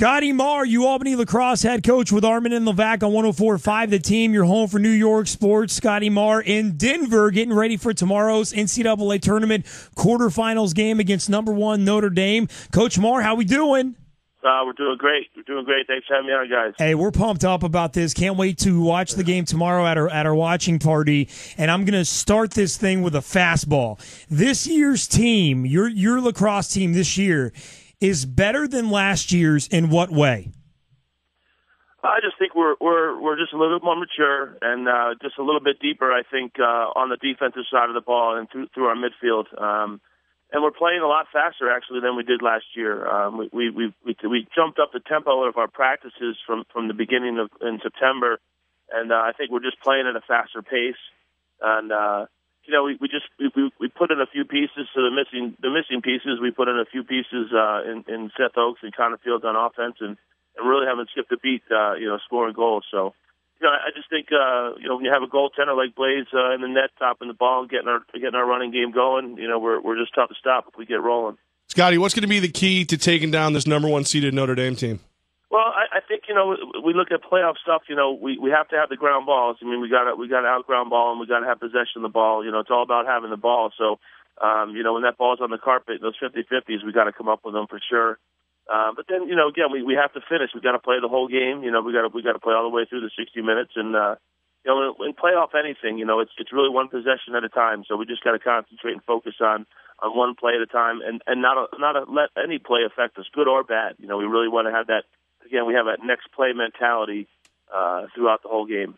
Scotty Marr, Albany lacrosse head coach with Armen Levack on 104.5 The Team. You're home for New York sports. Scotty Marr in Denver getting ready for tomorrow's NCAA tournament quarterfinals game against number 1 Notre Dame. Coach Marr, how we doing? We're doing great. Thanks for having me on, guys. Hey, we're pumped up about this. Can't wait to watch the game tomorrow at our watching party. And I'm going to start this thing with a fastball. This year's team, your lacrosse team this year, is better than last year's in what way? I just think we're just a little bit more mature and just a little bit deeper, I think, on the defensive side of the ball and through our midfield. And we're playing a lot faster, actually, than we did last year. We jumped up the tempo of our practices from the beginning in September, and I think we're just playing at a faster pace. And we put in a few pieces to the missing pieces. We put in a few pieces in Seth Oaks and Connor Fields on offense, and really haven't skipped a beat, scoring goals. So. I just think when you have a goaltender like Blaze in the net, topping the ball, and getting our running game going, we're just tough to stop if we get rolling. Scotty, what's going to be the key to taking down this number 1 seeded Notre Dame team? Well, I think we look at playoff stuff. We have to have the ground balls. I mean, we got to out ground ball and we got to have possession of the ball. It's all about having the ball. So when that ball's on the carpet, those 50-50s, we got to come up with them for sure. But then, again, we have to finish. We got to play the whole game. We got to play all the way through the 60 minutes. And in playoff anything, it's really one possession at a time. So we just got to concentrate and focus on one play at a time, and not let any play affect us, good or bad. We really want to have that. Again, we have that next play mentality throughout the whole game.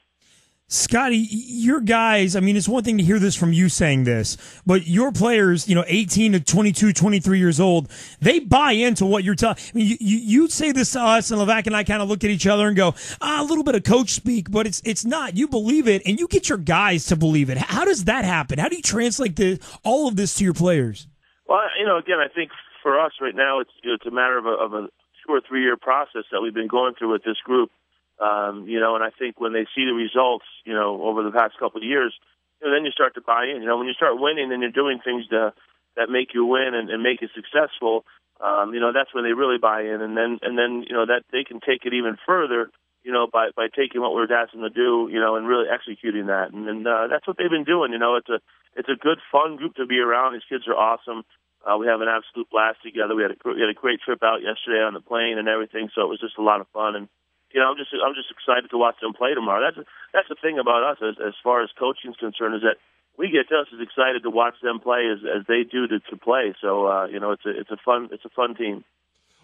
Scotty, your guys, I mean, it's one thing to hear this from you saying this, but your players, 18 to 22, 23 years old, they buy into what you're telling. I mean, you say this to us, and Levack and I kind of look at each other and go, a little bit of coach speak, but it's not. You believe it, and you get your guys to believe it. How does that happen? How do you translate all of this to your players? Well, again, I think for us right now, it's a matter of a 2 or 3 year process that we've been going through with this group. And I think when they see the results, over the past couple of years, then you start to buy in. When you start winning and you're doing things that make you win and make you successful, that's when they really buy in. And then that they can take it even further, by taking what we're asking them to do, and really executing that. And that's what they've been doing. It's a good, fun group to be around. These kids are awesome. We have an absolute blast together. We had a great trip out yesterday on the plane and everything, so it was just a lot of fun. And I'm just excited to watch them play tomorrow. That's the thing about us as far as coaching is concerned, is that we get just as excited to watch them play as they do to play. So it's a fun team.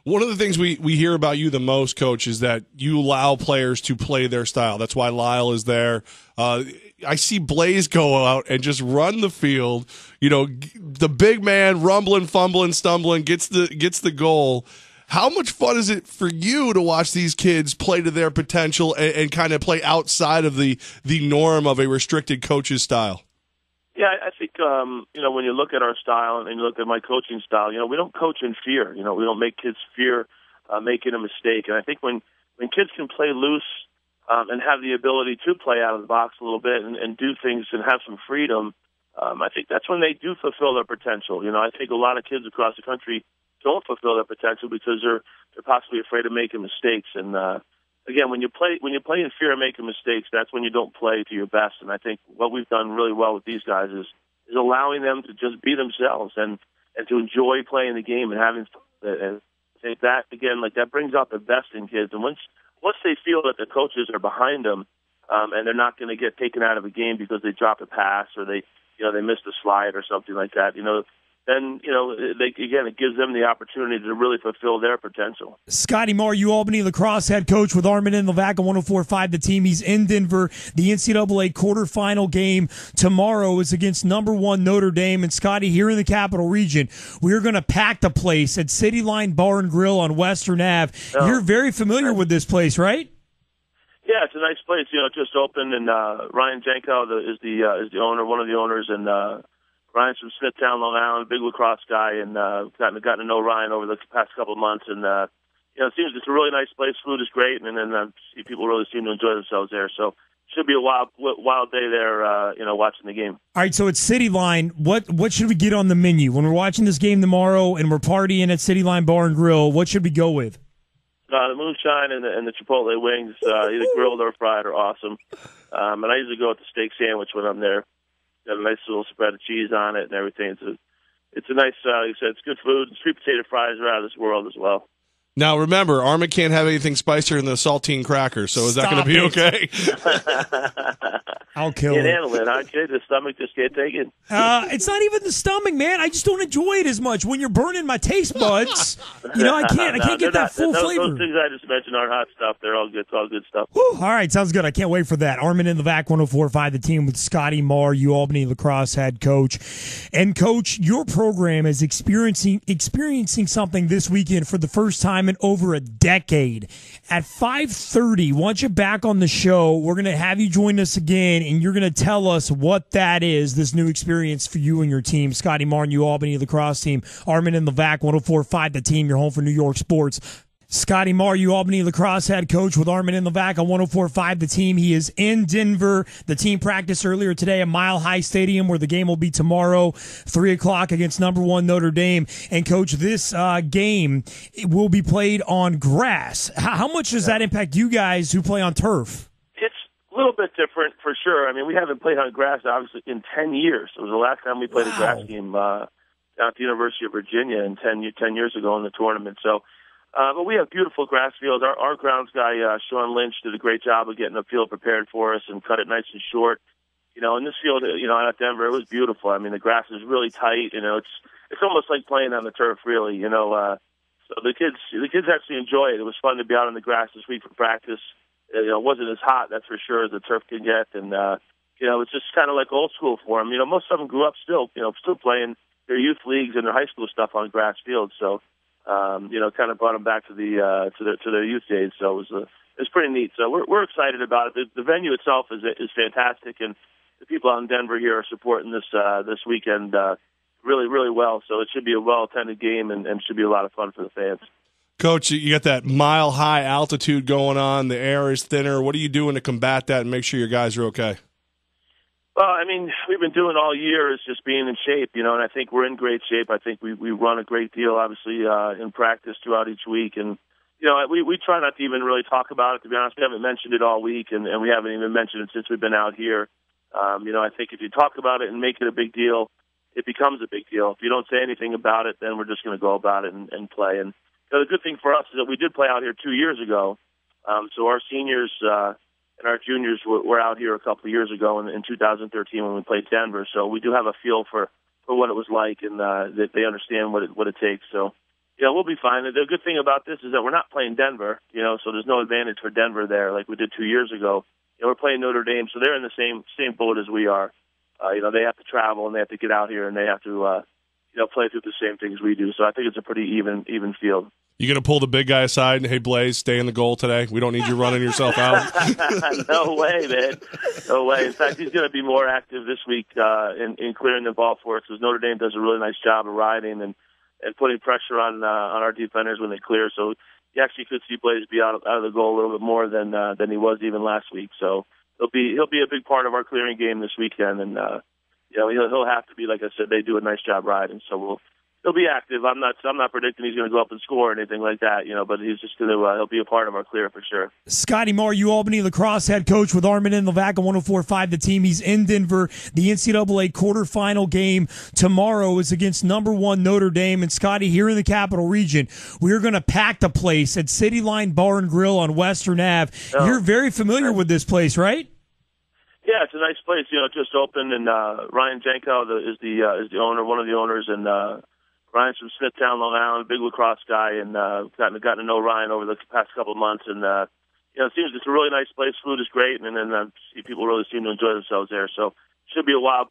One of the things we hear about you the most, Coach, is that you allow players to play their style. That's why Lyle is there. I see Blaze go out and just run the field. The big man rumbling, fumbling, stumbling, gets the goal. How much fun is it for you to watch these kids play to their potential and kind of play outside of the norm of a restricted coach's style? Yeah, I think, when you look at our style and you look at my coaching style, we don't coach in fear. We don't make kids fear making a mistake. And I think when kids can play loose and have the ability to play out of the box a little bit and do things and have some freedom, I think that's when they do fulfill their potential. I think a lot of kids across the country don't fulfill their potential because they're possibly afraid of making mistakes. And again, when you play in fear of making mistakes, that's when you don't play to your best. And I think what we've done really well with these guys is allowing them to just be themselves and to enjoy playing the game and having fun. And I think that again, that brings out the best in kids. And once they feel that the coaches are behind them and they're not going to get taken out of a game because they dropped a pass or they missed a slide or something like that, then, it gives them the opportunity to really fulfill their potential. Scotty Marr, Albany lacrosse head coach with Armen Levack on 104.5 The Team. He's in Denver. The NCAA quarterfinal game tomorrow is against number 1 Notre Dame. And, Scotty, here in the Capital Region, we're going to pack the place at City Line Bar and Grill on Western Ave. Oh. You're very familiar with this place, right? Yeah, it's a nice place. It just opened, and Ryan Janko is the owner, one of the owners, and Ryan's from Smithtown, Long Island, big lacrosse guy, and gotten to know Ryan over the past couple of months. And it seems it's a really nice place. Food is great, and then see people really seem to enjoy themselves there. So should be a wild day there. Watching the game. All right, so it's City Line. What should we get on the menu when we're watching this game tomorrow and we're partying at City Line Bar and Grill? What should we go with? The moonshine and the Chipotle wings, either grilled or fried, are awesome. And I usually go with the steak sandwich when I'm there. Got a nice little spread of cheese on it and everything. It's a nice, like I said, it's good food. Sweet potato fries are out of this world as well. Now, remember, Armen can't have anything spicier than the saltine crackers, so is that going to be okay? I'll kill Can't it. handle it, huh, kid? The stomach just can't take it. It's not even the stomach, man. I just don't enjoy it as much. When you're burning my taste buds, I can't get that full flavor. Those things I just mentioned aren't hot stuff. They're all good. It's all good stuff. Whew. All right, sounds good. I can't wait for that. Armen Levack, 104.5, the team with Scotty Marr, Albany lacrosse head coach. And, Coach, your program is experiencing something this weekend for the first time in over a decade. At 5:30, once you're back on the show, we're going to have you join us again, and you're going to tell us what that is, this new experience for you and your team. Scotty Marr, Albany lacrosse team. Armen Levack, 104.5, the team, your home for New York sports. Scotty Marr, Albany lacrosse head coach with Armen Levack on 104.5, the team. He is in Denver. The team practiced earlier today at Mile High Stadium, where the game will be tomorrow, 3 o'clock against number 1 Notre Dame. And, Coach, this game will be played on grass. How much does that impact you guys who play on turf? It's a little bit different for sure. I mean, we haven't played on grass, obviously, in 10 years. It was the last time we played a grass game down at the University of Virginia 10 years ago in the tournament. So, but we have beautiful grass fields. Our grounds guy, Sean Lynch, did a great job of getting the field prepared for us and cut it nice and short. In this field, out at Denver, it was beautiful. I mean, the grass is really tight. It's almost like playing on the turf, really. So the kids actually enjoy it. It was fun to be out on the grass this week for practice. It wasn't as hot, that's for sure, as the turf can get. And, it's just kind of like old school for them. Most of them grew up still playing their youth leagues and their high school stuff on grass fields. So, kind of brought them back to their youth days. So it was pretty neat. So we're excited about it. The venue itself is fantastic, and the people out in Denver here are supporting this weekend really, really well. So it should be a well-attended game and should be a lot of fun for the fans. Coach, you got that mile-high altitude going on. The air is thinner. What are you doing to combat that and make sure your guys are okay? Well, I mean, we've been doing all year is just being in shape, and I think we're in great shape. I think we run a great deal, obviously, in practice throughout each week. And, we try not to even really talk about it, to be honest. We haven't mentioned it all week, and we haven't even mentioned it since we've been out here. I think if you talk about it and make it a big deal, it becomes a big deal. If you don't say anything about it, then we're just going to go about it and play. And the good thing for us is that we did play out here 2 years ago. So our seniors and our juniors were out here a couple of years ago in 2013 when we played Denver. So we do have a feel for what it was like, and that they understand what it takes. So, we'll be fine. The good thing about this is that we're not playing Denver, so there's no advantage for Denver there like we did 2 years ago. We're playing Notre Dame, so they're in the same boat as we are. They have to travel and they have to get out here and they have to, play through the same things we do. So I think it's a pretty even field. You going to pull the big guy aside and, hey, Blaze, stay in the goal today? We don't need you running yourself out. No way, man. No way. In fact, he's going to be more active this week in clearing the ball for us, because Notre Dame does a really nice job of riding and putting pressure on our defenders when they clear. So you actually could see Blaze be out of the goal a little bit more than he was even last week. So he'll be a big part of our clearing game this weekend, and he'll have to be. Like I said, they do a nice job riding, so he'll be active. I'm not predicting he's going to go up and score or anything like that, but he's just going to he'll be a part of our clear for sure. Scotty Marr, Albany lacrosse head coach with Armen Levack on 104.5, the team. He's in Denver. The NCAA quarterfinal game tomorrow is against number 1 Notre Dame. And Scotty, here in the Capital Region, we're going to pack the place at City Line Bar and Grill on Western Ave. Oh. You're very familiar with this place, right? Yeah, it's a nice place. It just opened, and Ryan Janko is the owner, one of the owners, and Ryan's from Smithtown, Long Island, big lacrosse guy, and gotten to know Ryan over the past couple of months. And it seems it's a really nice place. Food is great, and then people really seem to enjoy themselves there. So should be a wild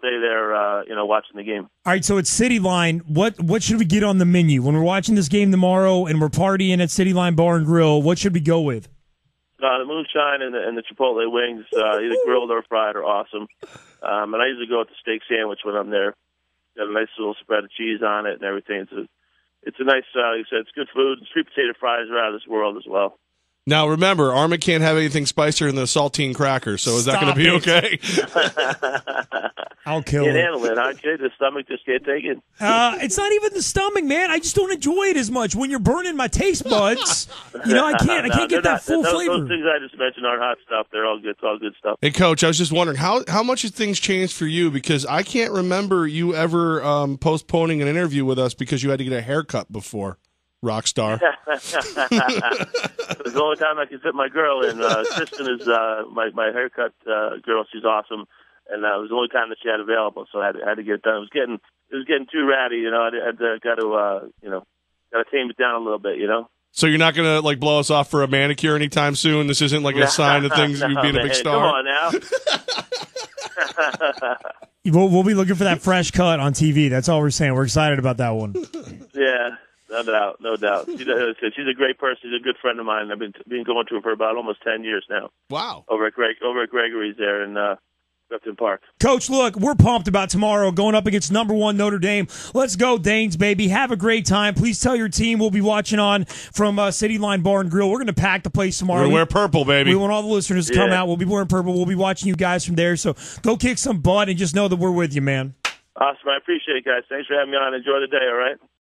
day there, watching the game. All right, so it's City Line. What should we get on the menu when we're watching this game tomorrow and we're partying at City Line Bar and Grill? What should we go with? The moonshine and the Chipotle wings, either grilled or fried, are awesome. And I usually go with the steak sandwich when I'm there. Got a nice little spread of cheese on it and everything. It's a nice, like I said, it's good food. Sweet potato fries are out of this world as well. Now, remember, Armen can't have anything spicier than the saltine cracker, so is that going to be okay? I'll kill Can't it. handle it, huh, kid? The stomach just can't take it. It's not even the stomach, man. I just don't enjoy it as much. When you're burning my taste buds, I can't get that full flavor. Those things I just mentioned aren't hot stuff. They're all good. It's all good stuff. Hey, Coach, I was just wondering, how much have things changed for you? Because I can't remember you ever postponing an interview with us because you had to get a haircut before. Rock star. It's the only time I can fit my girl in. Kristen is my haircut girl. She's awesome, and it was the only time that she had available, so I had to get it done. It was getting too ratty, I got to tame it down a little bit, So you're not going to blow us off for a manicure anytime soon? This isn't a sign of things you being a big star? Come on now. We'll be looking for that fresh cut on TV. That's all we're saying. We're excited about that one. Yeah. No doubt. She's a great person. She's a good friend of mine. I've been going to her for about almost 10 years now. Wow. Over at Gregory's there in Upton Park. Coach, look, we're pumped about tomorrow going up against #1 Notre Dame. Let's go, Danes, baby. Have a great time. Please tell your team we'll be watching on from City Line Bar and Grill. We're going to pack the place tomorrow. We're going to wear purple, baby. We want all the listeners to come out. We'll be wearing purple. We'll be watching you guys from there. So go kick some butt and just know that we're with you, man. Awesome. I appreciate it, guys. Thanks for having me on. Enjoy the day, all right?